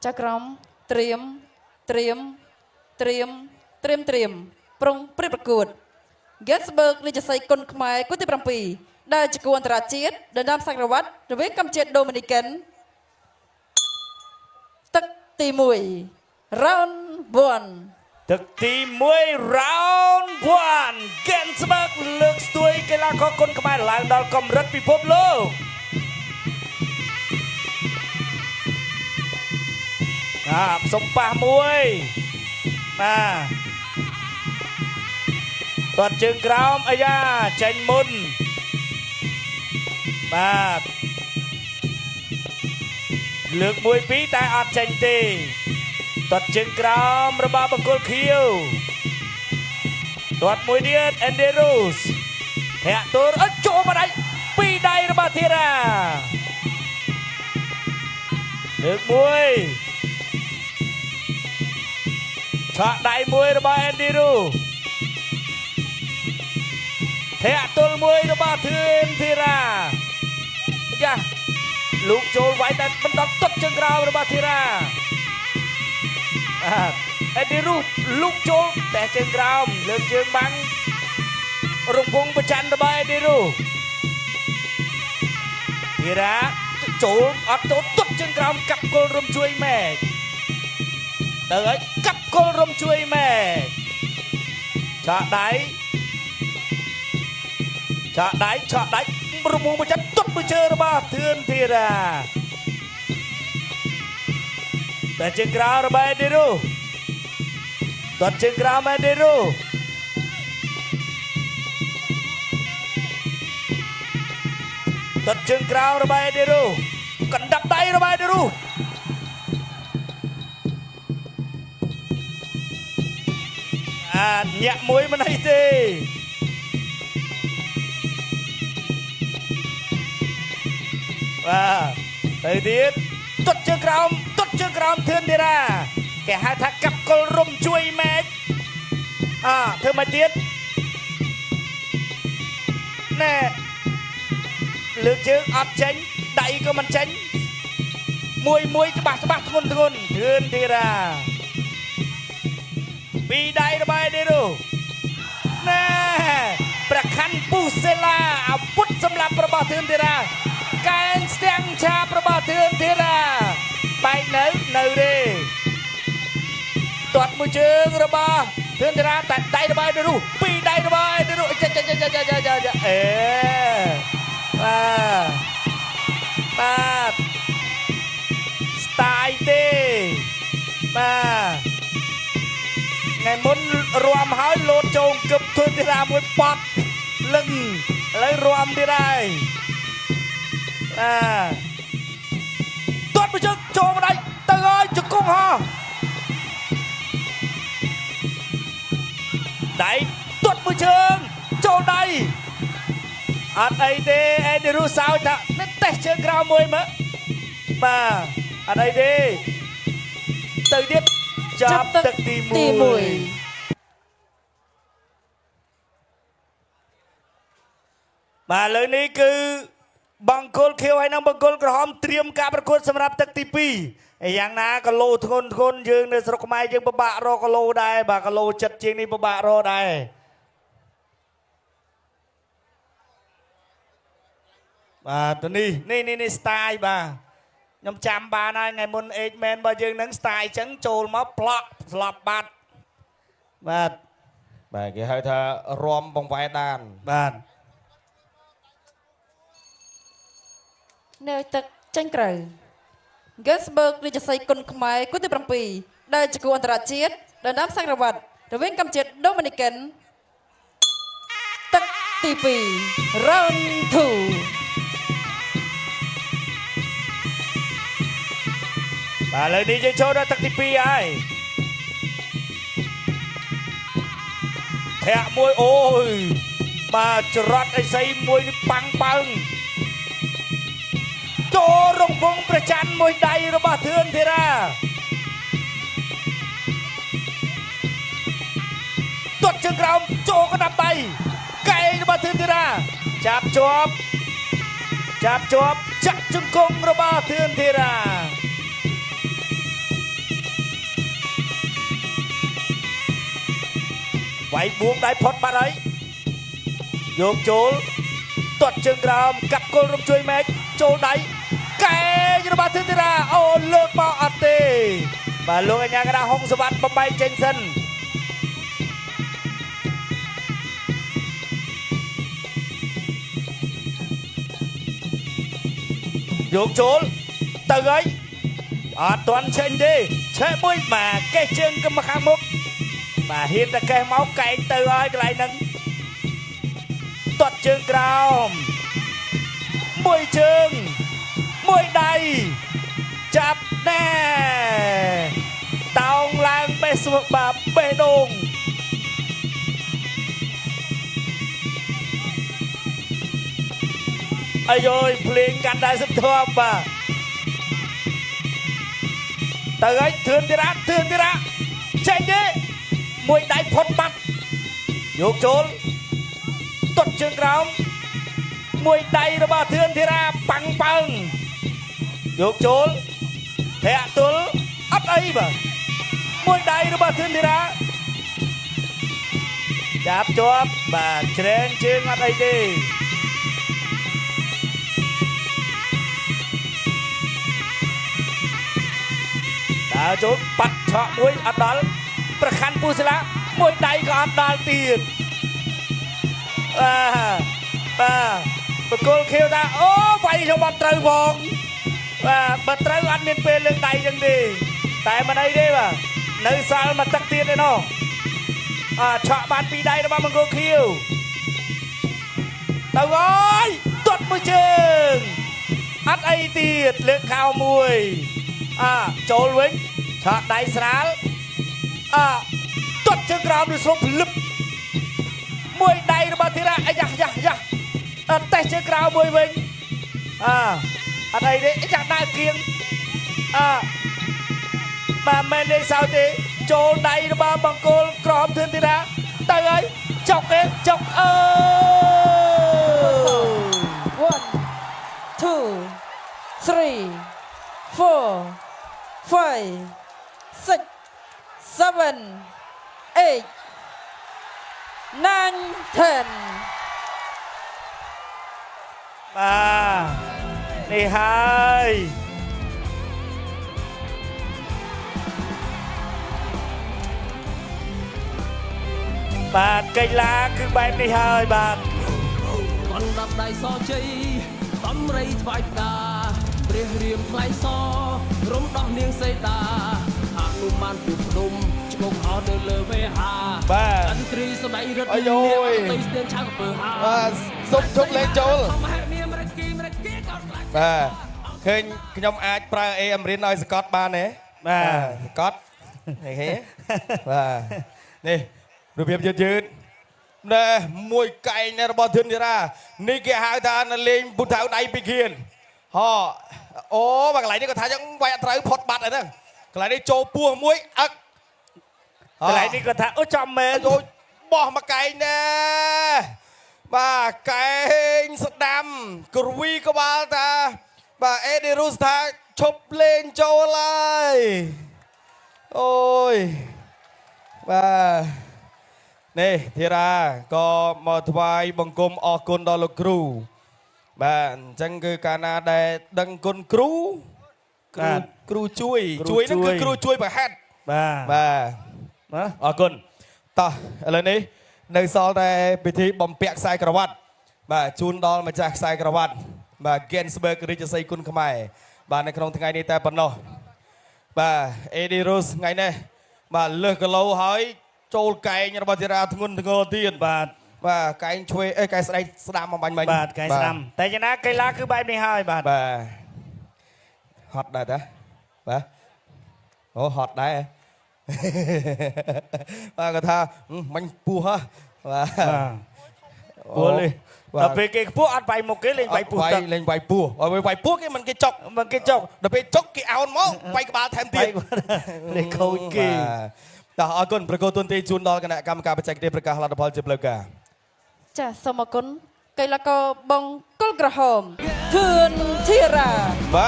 ចាក្រមត្រៀមប្រុងព្រឹបប្រកួត Gettysburg រាជសីគុណខ្មែរគូទី7ដែលជាគូអន្តរជាតិដណ្ដើមសង្រវត្តរវាងកម្ពុជាដូមីនីកិនទឹកទី1 round 1ទឹកទី1 round 1 Gettysburg លើកស្ទួយកីឡាករគុណខ្មែរឡើងដល់កម្រិតពិភពលោកសុំប៉ះមួយបាទទាត់ជើងក្រោមអាយ៉ាចេញមុនបាទលើក1 2តែអត់ចេញទេទាត់ជើងក្រោមរបស់បង្គោលខៀវទាត់មួយទៀត Andy Rose ធាក់ទូរអត់ចូលមកដៃពីរដៃរបស់ធីរ៉ាលើក1ឆក់ដៃមួយរបស់ Andy Rose ធាក់ទល់មួយរបស់ធឿនធីរ៉ាយ៉ាលោកចូលវាយតែមិនដល់ទាត់ជើងក្រោមរបស់ធីរ៉ាAndy Rose លោកចូលតែជើងក្រោមលើកជើងបាំងរង្វង់ប្រច័ណ្ឌរបស់ Andy Rose ធីរ៉ាចូលអត់ចូលទាត់ជើងក្រោមកាប់គល់រំជួយម៉ែទៅហើយកាប់គល់រំជួយម៉ែឆក់ដៃរង្វង់ប្រច័ណ្ឌទាត់មួយជើងរបស់ធឿនធីរ៉ាតែជើងក្រោមរបស់ Andy Roseទាត់ជើងក្រោម Andy Roseទាត់ជើងក្រោមរបស់ Andy Rose កណ្ដាប់ដៃរបស់ Andy Rose ញាក់មួយមិនអីទេបាទទៅទៀតទាត់ជើងក្រោមធឿនធីរ៉ាគេហៅថាកាប់គល់រំជួយម៉ែកធ្វើមកទៀតណែលើកជើងអត់ចេញដៃក៏មិនចេញមួយច្បាស់ធ្ងន់ធឿនធីរ៉ាពីរដៃរបស់នេះនោះណែប្រខាន់ពូសេឡាអាវុធសម្រាប់របស់ធឿនធីរ៉ាកែងស្ទាំងឆាបរបស់ធឿនធីរ៉ាបែកនៅទេទាត់មួយជើងរបស់ធឿនធីរ៉ាតែដៃរបស់នេះនោះពីរដៃរបស់នេះនោះចាបាទស្ទាយទេបាទថ្ងៃមុនរួមហើយលោតចូលគឹបធឿនធីរ៉ាមួយប៉ត់លឹងឥឡូវរួមទៀតហើយទាត់មួយជើងចូលមកដៃទៅហើយជង្គង់ហោះដៃទាត់មួយជើងចូលដៃអត់អីទេAndy Roseសើចថានេះតេះជើងក្រោមមួយមើលបាទអត់អីទេទៅទៀតចាប់ទឹកទី1បាទលើនេះគឺបង្គោលខៀវហើយនិងបង្គោលក្រហមត្រៀមការប្រកួតសម្រាប់ទឹកទី2យ៉ាងណាគីឡូធ្ងន់យើងនៅស្រុកខ្មែរយើងពិបាករកគីឡូដែរបាទគីឡូចិត្តជាងនេះពិបាករកដែរបាទនេះស្ទាយបាទខ្ញុំចាំបានហើយថ្ងៃមុនអេកមែនរបស់យើងនឹងស្ទាយអញ្ចឹងចូលមកផ្លក់ស្លាប់បាត់បាទគេហៅថារំបង្វែរដានបាទនៅទឹកចេញក្រៅ Gettysburg រាជសីគុណខ្មែរគូទី7ដែលជាគូអន្តរជាតិដណ្ដើមសង្រវត្តរវាងកម្ពុជាដូមីនីកិនទឹកទី2 round 2បាទឥឡូវនេះយើងចូលដល់ទឹកទី2ហើយធាក់មួយអូយបាទច្រត់អីសីមួយនេះប៉ាំងចូលរង្វង់ប្រច័ណ្ឌមួយដៃរបស់ធឿនធីរ៉ាទាត់ជើងក្រោមចូលកណ្ដាប់ដៃកែងរបស់ធឿនធីរ៉ាចាប់ជាប់ចាក់ជង្គង់របស់ធឿនធីរ៉ា វាយបួងដៃផុតបាត់ហើយយកចូលទាត់ជើងក្រោមកាត់គល់រំជួយម៉េចចូលដៃកែរបស់ធឿនធីរ៉ាអូលើកមកអត់ទេបាទលោកអញ្ញាកណ្ដាហុងសវណ្ណបំបីចេញសិនយកចូលទៅហើយអត់ទាន់ចេញទេឆេះមួយបាទកេះជើងទៅមកខាងមុខបាទហ៊ានតែកេះមកកែងទៅហើយកន្លែងហ្នឹងទាត់ជើងក្រោមមួយជើងមួយដៃចាប់ណែតោងឡើងបេះស្មឹកបាទបេះដូងអាយយភ្លេងកាន់តែសន្ធាប់បាទទៅហើយធឿនធីរ៉ាចេញទេមួយដៃផុតបាត់យកចូលទាត់ជើងក្រោមមួយដៃរបស់ធឿនធីរ៉ាប៉ាំងប៉ើងយកចូលធាក់ទល់អត់អីបាទមួយដៃរបស់ធឿនធីរ៉ាចាប់ជាប់បាទច្រែងជើងអត់អីទេដើរចូលបាត់ឆក់មួយអត់ដល់ប្រខាន់ពូសិលាមួយដៃក៏អត់ដល់ទៀតបកគលខៀវថាអូវាយខ្ញុំអត់ត្រូវផងបាទបើត្រូវអត់មានពេលលើកដៃចឹងទេតែមិនអីទេបាទនៅសល់មកទឹកទៀតឯណោះឆក់បានពីរដៃរបស់បង្គោលខៀវទៅហើយទាត់មួយជើងអត់អីទៀតលើកខោមួយចូលវិញឆក់ដៃស្រាលទាត់ជើងក្រោមឬស្រុកភ្លឹបមួយដៃរបស់ធីរ៉ាអាយ៉ាតេះជើងក្រោមមួយវិញអត់អីទេចាក់ដើរគៀងបាទមែនទេសៅទេចូលដៃរបស់បង្គោលក្រមធឿនធីរ៉ាទៅហើយចុកទេចុក1 2 3 4 5 6 7 8 9 10បាទនេះហើយបាទកីឡាគឺបែបនេះហើយបាទបណ្ដាប់ដៃសជ័យបំរីថ្វាយផ្កាព្រះរាមថ្លៃសរំដោះនាងសីតាហនុមានពុទ្ធភ្នំឈ្មោះហោទៅលើវេហាបាទអន្ត្រីសម្ដែងរត់អាយយទៅស្ទៀនឆៅពើហាបាទសុំជប់លេងចូលបាទឃើញខ្ញុំអាចប្រើអេអមរិនឲ្យសកតបានទេបាទសកតនេះហេបាទនេះរបៀបយឺតណែមួយកែងរបស់ធឿនធីរ៉ានេះគេហៅថាលេងពុទ្ធៅដៃពីគៀនអូបាទកន្លែងនេះក៏ថាចឹងវាយអត់ត្រូវផុតបាត់ហើយហ្នឹងកន្លែងនេះចូលពោះមួយអឹកកន្លែងនេះក៏ថាអូចំមែនចូលបោះមកកែងណែបាទកែងស្ដាំគ្រវីក្បាលថាបាទអេឌីរូសថាឈប់លេងចូលហើយអូយបាទនេះធីរ៉ាក៏មកថ្វាយបង្គំអរគុណដល់លោកគ្រូបាទអញ្ចឹងគឺកាលណាដែលដឹងគុណគ្រូជួយហ្នឹងគឺគ្រូជួយប្រហែលបាទអរគុណតោះឥឡូវនេះនៅសល់តែពិធីបំពាក់ខ្សែក្រវ៉ាត់បាទជូនដល់ម្ចាស់ខ្សែក្រវ៉ាត់បាទ Gensberg រាជសីគុណខ្មែរបាទនៅក្នុងថ្ងៃនេះតែប៉ុណ្ណោះបាទ Eddie Rose ថ្ងៃនេះបាទលើសគីឡូហើយចូលកែងរបស់ធីរ៉ាធ្ងន់ធ្ងរទៀតបាទកែងឆ្វេកែងស្ដែងស្ដាំមកបាញ់បាទកែងស្ដាំតែយ៉ាងណាកីឡាគឺបែបនេះហើយបាទហត់ដែរតាបាទអូហត់ដែរបាទគាត់ថាមិញពោះហ៎បាទពោះលេដល់ពេលគេខ្ពស់អត់វាយមុខគេលេងវាយពោះទឹកលេងវាយពោះវាយពោះគេមិនគេចុកដល់ពេលចុកគេអោនមកវាយក្បាលថែមទៀតលេងខូចគេតោះអរគុណប្រកោតទុនទីជូនដល់គណៈកម្មការបច្ចេកទេសប្រកាសលទ្ធផលជាផ្លូវការចាសសូមអរគុណកីឡាករបង្គោលក្រហមធឿនធីរ៉ា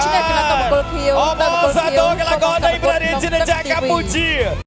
ឈ្នះកីឡាករបង្គោលខៀវអបអរសាទរកីឡាករនៃប្រទេសជាតិកម្ពុជា